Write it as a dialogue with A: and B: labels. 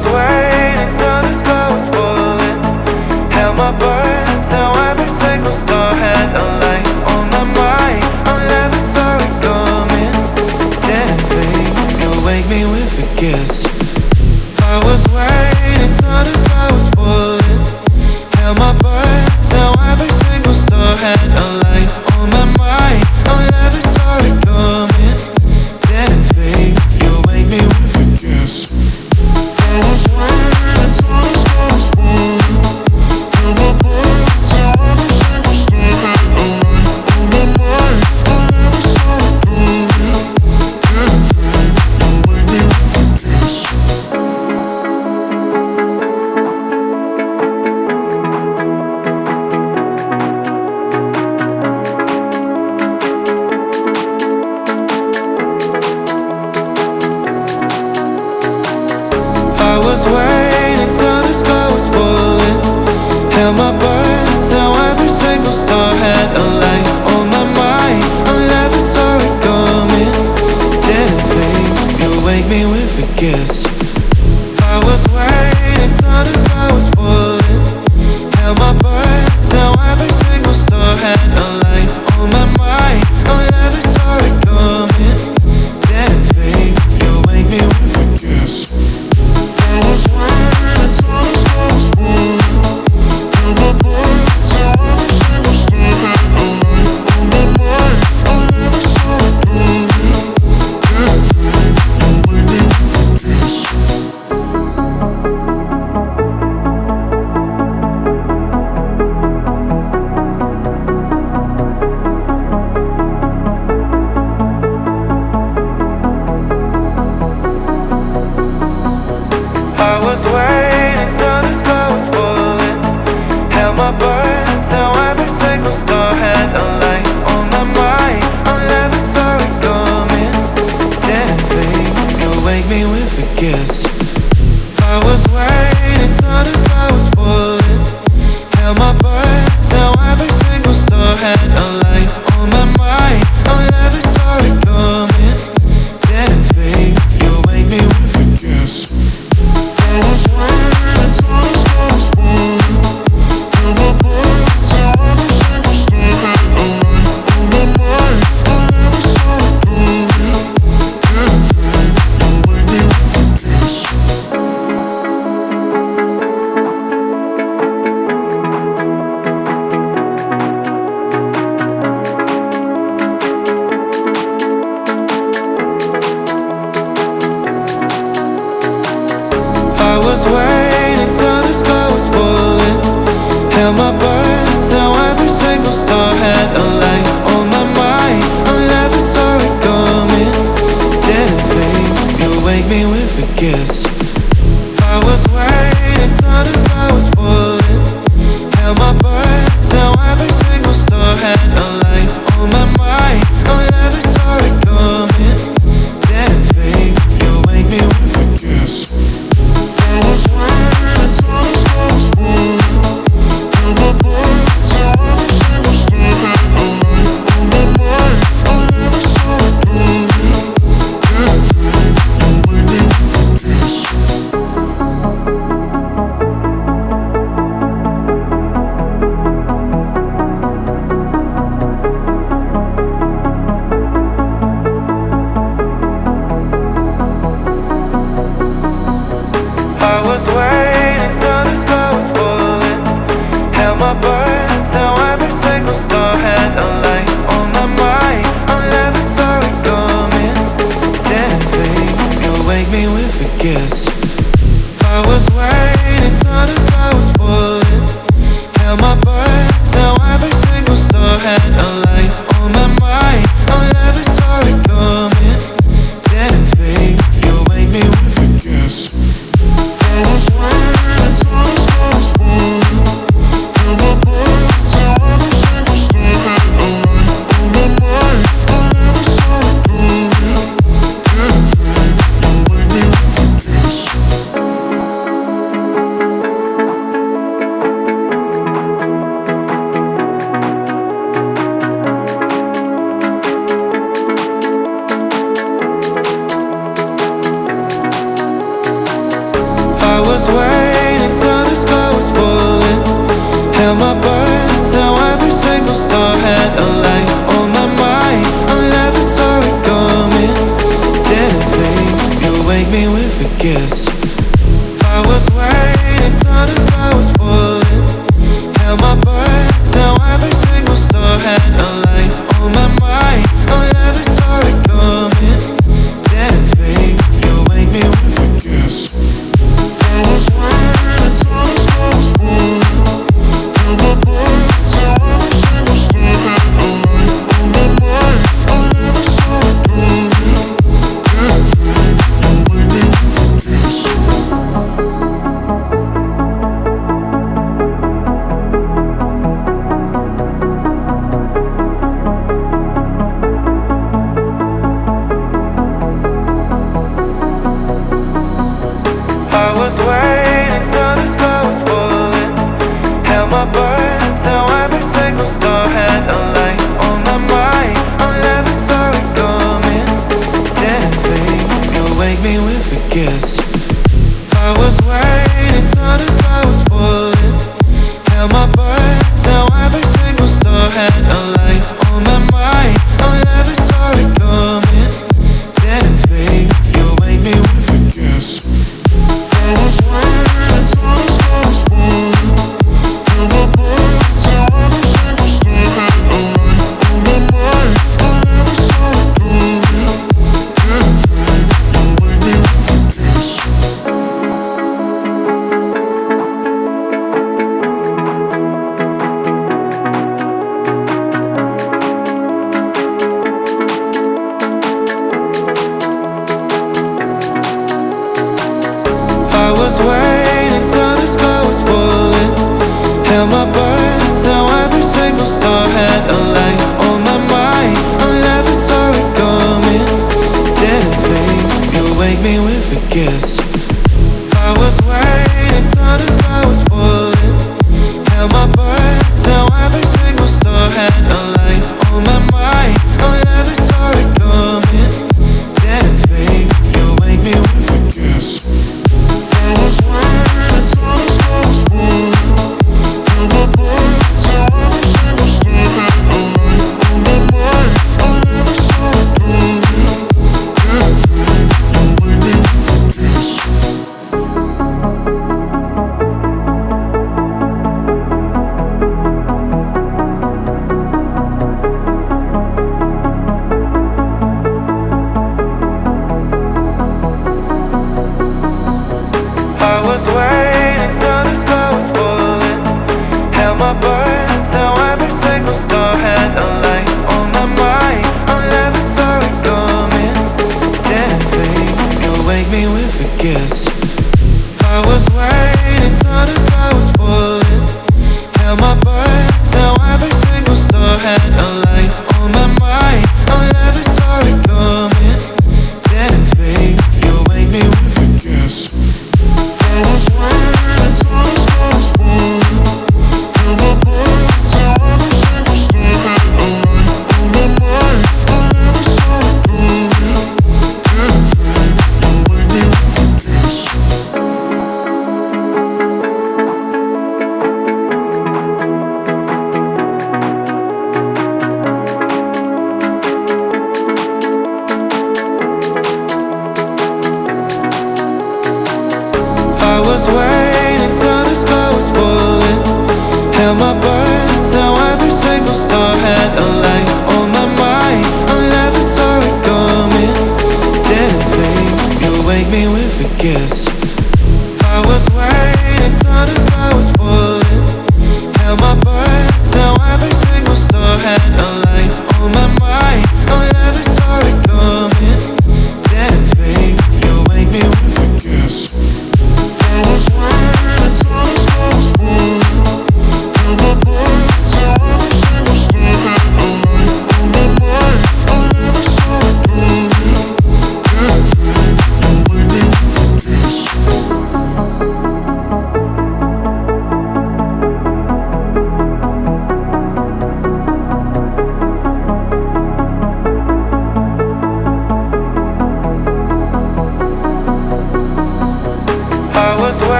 A: was waiting till the sky was falling. Held my breath till every single star had a light on my mind. I never saw it coming. Didn't think you'd wake me with a kiss. I was waiting till the sky was falling. Held my breath till every single star had a light on my mind. I never saw it coming. Didn't think you'd wake me with a kiss. I was waiting till the sky was falling. Held my breath till every single star had a light on my mind. I never saw it coming. Didn't think you'd wake me with a kiss. I was waiting till the sky was falling. Held my breath till every single star had a light on my mind. I never saw it coming. Didn't think you'd wake me with a kiss. I was waiting till the sky was falling. Held my breath till every single star had a light on my mind. I never saw it coming. Didn't think you'd wake me with a kiss. I was waiting till the sky was falling. Held my breath till every single star had a light on my mind. I never saw it coming. Didn't think you'd wake me with a kiss. I was waiting till the sky was falling. Held my breath till every single star had a light on my mind. I never saw it coming. Didn't think you'd wake me with a kiss. I was waiting till the sky was falling. Held my breath till every single star had a light on my mind. I never saw it coming. Didn't think you'd wake me with a kiss. I was waiting till the sky was falling. Held my breath till every single star had a light on my mind. I never saw it coming. Didn't think you'd wake me with a kiss. I was waiting till the sky was falling. Held my breath till every single star had a light on my mind. I never saw it coming. Didn't think you'd wake me with a kiss. I was waiting till the sky was falling. Held my breath till every single star had a light on my mind. I never saw it coming. Didn't think you'd wake me with a kiss. I was waiting till the sky was falling. Held my breath till every single star had a light on my mind. I never saw it coming. Didn't think you'd wake me with a kiss. I was waiting till the sky was falling. Held my breath till every single star had a light on my mind. I never saw it coming. Didn't think you'd wake me with a kiss. I was waiting till the sky was falling. Held my breath till every single star had a light on my mind. I never saw it coming. Didn't think you'd wake me with a kiss. I was waiting till the sky was falling. Held my breath till every single star had a light on my mind. I never saw it coming. Didn't think you'd wake me with a kiss. kiss. I was waiting till the sky was falling. Held my breath till every single star had a light on my mind. I never saw it coming. Didn't think you'd wake me with a kiss. I was waiting till the sky was falling. Held my breath till every single star had a light on my mind. I never saw it coming. Didn't think you'd wake me with a kiss. I was waiting till the sky was falling. Held my breath till every single star had a light on my mind. I never saw it coming. Didn't think you'd wake me with a kiss. I was waiting till the sky was falling. Held my breath till every single star had a light on my mind. I never saw it coming. Didn't think you'd wake me with a kiss. I was waiting till the sky was falling. Held my breath till every single star had a light on my mind. I never saw it coming. Didn't think you'd wake me with a kiss. I was waiting till the sky was falling. Held my breath till every single star had a light on my mind. I never saw it coming. Didn't think you'd wake me with a kiss. I was waiting till the sky was falling. Held my breath till every single star had a light on my mind. I never saw it coming. Didn't think you'd wake me with a kiss. I was waiting till the sky was falling. Held my breath till every single star had a light on my mind. I never saw it coming. Didn't think you'd wake me with a kiss. I was waiting till the sky was falling. Held my breath till every single star had a light on my mind. I never saw it coming. Didn't think you'd wake me with a kiss. I was waiting till the sky was falling. Held my breath till every single star had a light on my mind. I never saw it coming. Didn't think you'd wake me with a kiss. I was waiting till the sky was falling. Held my breath till every single star had a light on my mind. I never saw it coming. Didn't think you'd wake me with a kiss. I was waiting